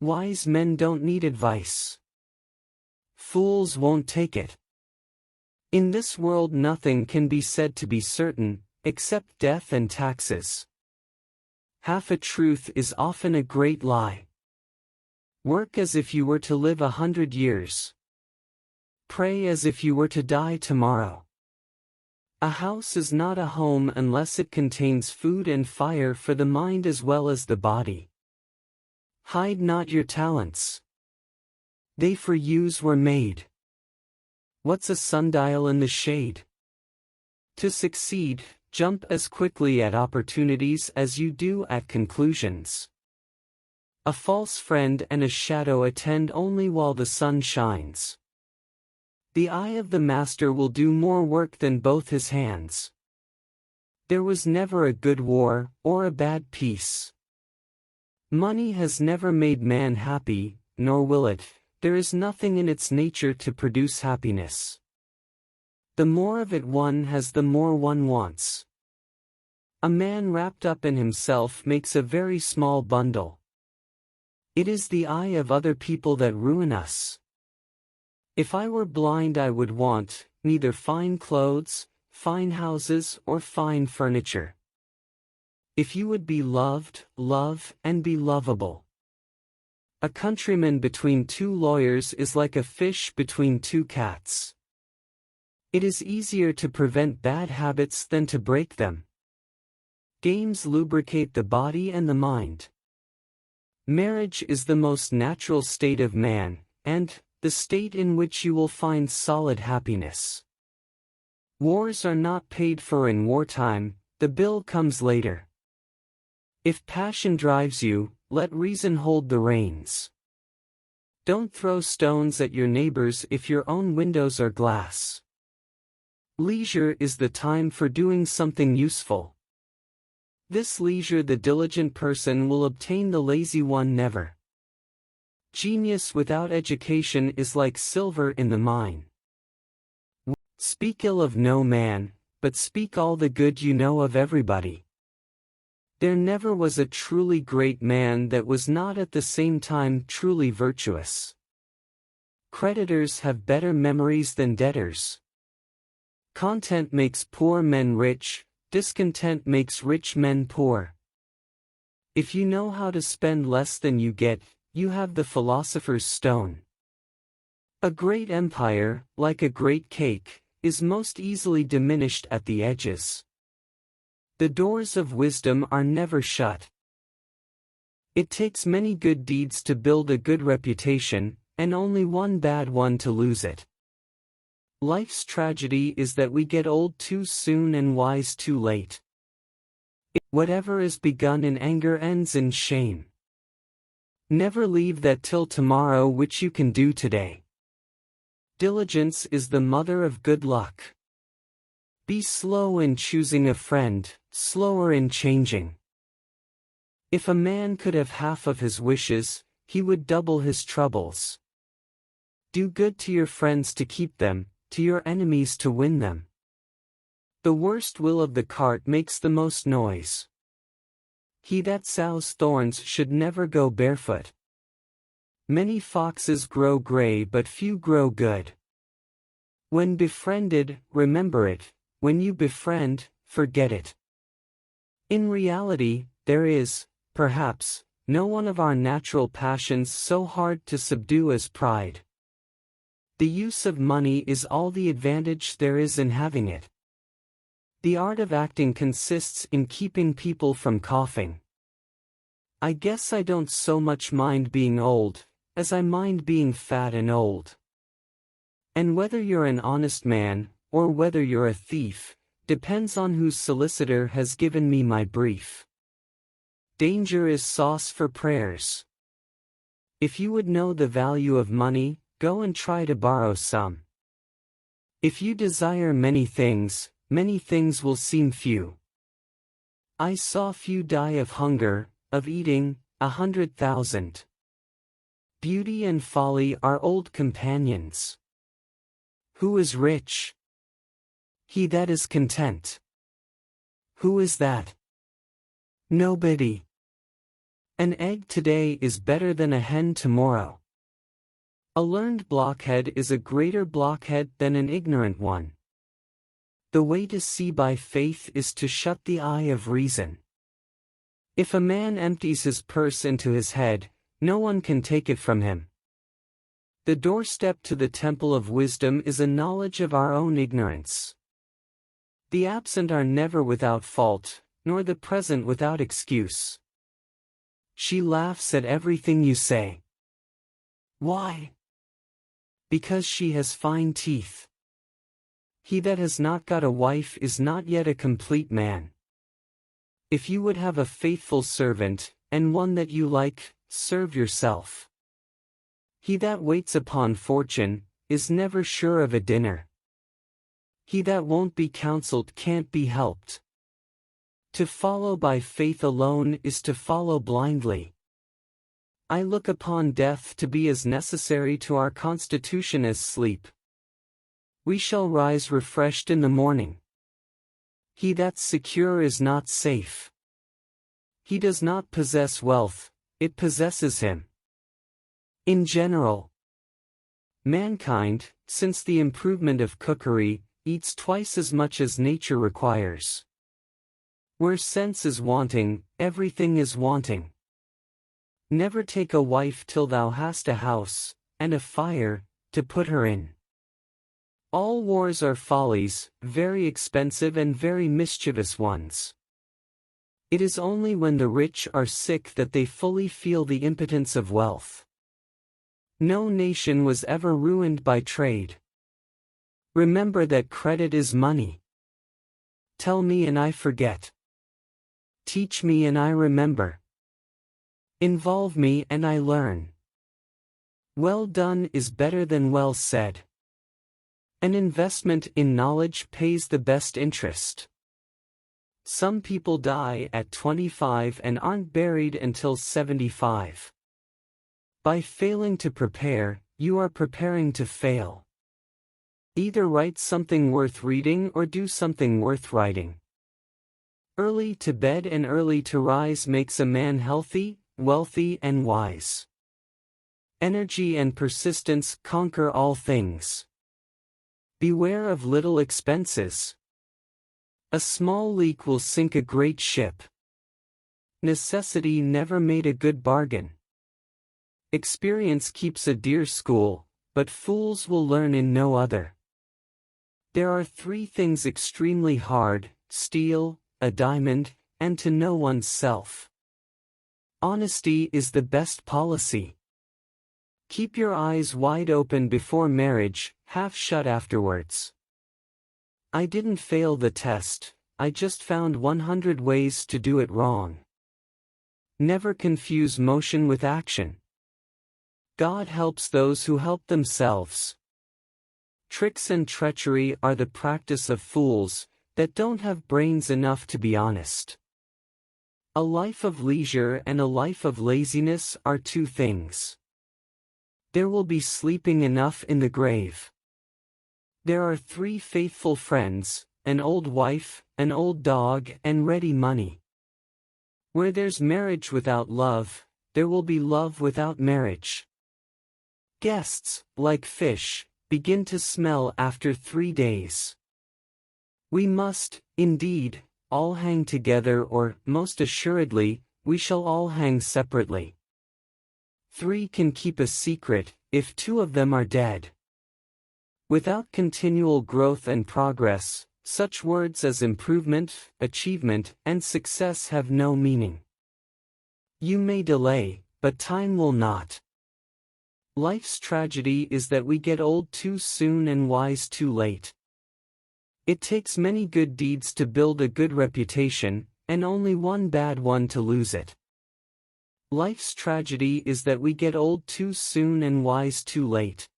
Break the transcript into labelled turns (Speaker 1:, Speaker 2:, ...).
Speaker 1: Wise men don't need advice. Fools won't take it. In this world nothing can be said to be certain, except death and taxes. Half a truth is often a great lie. Work as if you were to live 100 years. Pray as if you were to die tomorrow. A house is not a home unless it contains food and fire for the mind as well as the body. Hide not your talents. They for use were made. What's a sundial in the shade? To succeed, jump as quickly at opportunities as you do at conclusions. A false friend and a shadow attend only while the sun shines. The eye of the master will do more work than both his hands. There was never a good war, or a bad peace. Money has never made man happy, nor will it. There is nothing in its nature to produce happiness. The more of it one has, the more one wants. A man wrapped up in himself makes a very small bundle. It is the eye of other people that ruin us. If I were blind I would want neither fine clothes, fine houses or fine furniture. If you would be loved, love and be lovable. A countryman between two lawyers is like a fish between two cats. It is easier to prevent bad habits than to break them. Games lubricate the body and the mind. Marriage is the most natural state of man, and the state in which you will find solid happiness. Wars are not paid for in wartime, the bill comes later. If passion drives you, let reason hold the reins. Don't throw stones at your neighbors if your own windows are glass. Leisure is the time for doing something useful. This leisure the diligent person will obtain, the lazy one never. Genius without education is like silver in the mine. Speak ill of no man, but speak all the good you know of everybody. There never was a truly great man that was not at the same time truly virtuous. Creditors have better memories than debtors. Content makes poor men rich, discontent makes rich men poor. If you know how to spend less than you get, you have the philosopher's stone. A great empire, like a great cake, is most easily diminished at the edges. The doors of wisdom are never shut. It takes many good deeds to build a good reputation, and only one bad one to lose it. Life's tragedy is that we get old too soon and wise too late. Whatever is begun in anger ends in shame. Never leave that till tomorrow which you can do today. Diligence is the mother of good luck. Be slow in choosing a friend, slower in changing. If a man could have half of his wishes, he would double his troubles. Do good to your friends to keep them, to your enemies to win them. The worst will of the cart makes the most noise. He that sows thorns should never go barefoot. Many foxes grow gray but few grow good. When befriended, remember it. When you befriend, forget it. In reality, there is, perhaps, no one of our natural passions so hard to subdue as pride. The use of money is all the advantage there is in having it. The art of acting consists in keeping people from coughing. I guess I don't so much mind being old, as I mind being fat and old. And whether you're an honest man, or whether you're a thief, depends on whose solicitor has given me my brief. Danger is sauce for prayers. If you would know the value of money, go and try to borrow some. If you desire many things will seem few. I saw few die of hunger, of eating, 100,000. Beauty and folly are old companions. Who is rich? He that is content. Who is that? Nobody. An egg today is better than a hen tomorrow. A learned blockhead is a greater blockhead than an ignorant one. The way to see by faith is to shut the eye of reason. If a man empties his purse into his head, no one can take it from him. The doorstep to the temple of wisdom is a knowledge of our own ignorance. The absent are never without fault, nor the present without excuse. She laughs at everything you say. Why? Because she has fine teeth. He that has not got a wife is not yet a complete man. If you would have a faithful servant, and one that you like, serve yourself. He that waits upon fortune, is never sure of a dinner. He that won't be counseled can't be helped. To follow by faith alone is to follow blindly. I look upon death to be as necessary to our constitution as sleep. We shall rise refreshed in the morning. He that's secure is not safe. He does not possess wealth, it possesses him. In general, mankind, since the improvement of cookery, eats twice as much as nature requires. Where sense is wanting, everything is wanting. Never take a wife till thou hast a house, and a fire, to put her in. All wars are follies, very expensive and very mischievous ones. It is only when the rich are sick that they fully feel the impotence of wealth. No nation was ever ruined by trade. Remember that credit is money. Tell me and I forget. Teach me and I remember. Involve me and I learn. Well done is better than well said. An investment in knowledge pays the best interest. Some people die at 25 and aren't buried until 75. By failing to prepare, you are preparing to fail. Either write something worth reading or do something worth writing. Early to bed and early to rise makes a man healthy, wealthy and wise. Energy and persistence conquer all things. Beware of little expenses. A small leak will sink a great ship. Necessity never made a good bargain. Experience keeps a dear school, but fools will learn in no other. There are three things extremely hard: steel, a diamond, and to know one's self. Honesty is the best policy. Keep your eyes wide open before marriage, half shut afterwards. I didn't fail the test, I just found 100 ways to do it wrong. Never confuse motion with action. God helps those who help themselves. Tricks and treachery are the practice of fools, that don't have brains enough to be honest. A life of leisure and a life of laziness are two things. There will be sleeping enough in the grave. There are three faithful friends: an old wife, an old dog, and ready money. Where there's marriage without love, there will be love without marriage. Guests, like fish, begin to smell after 3 days. We must, indeed, all hang together, or, most assuredly, we shall all hang separately. 3 can keep a secret, if 2 of them are dead. Without continual growth and progress, such words as improvement, achievement, and success have no meaning. You may delay, but time will not. Life's tragedy is that we get old too soon and wise too late. It takes many good deeds to build a good reputation, and only one bad one to lose it. Life's tragedy is that we get old too soon and wise too late.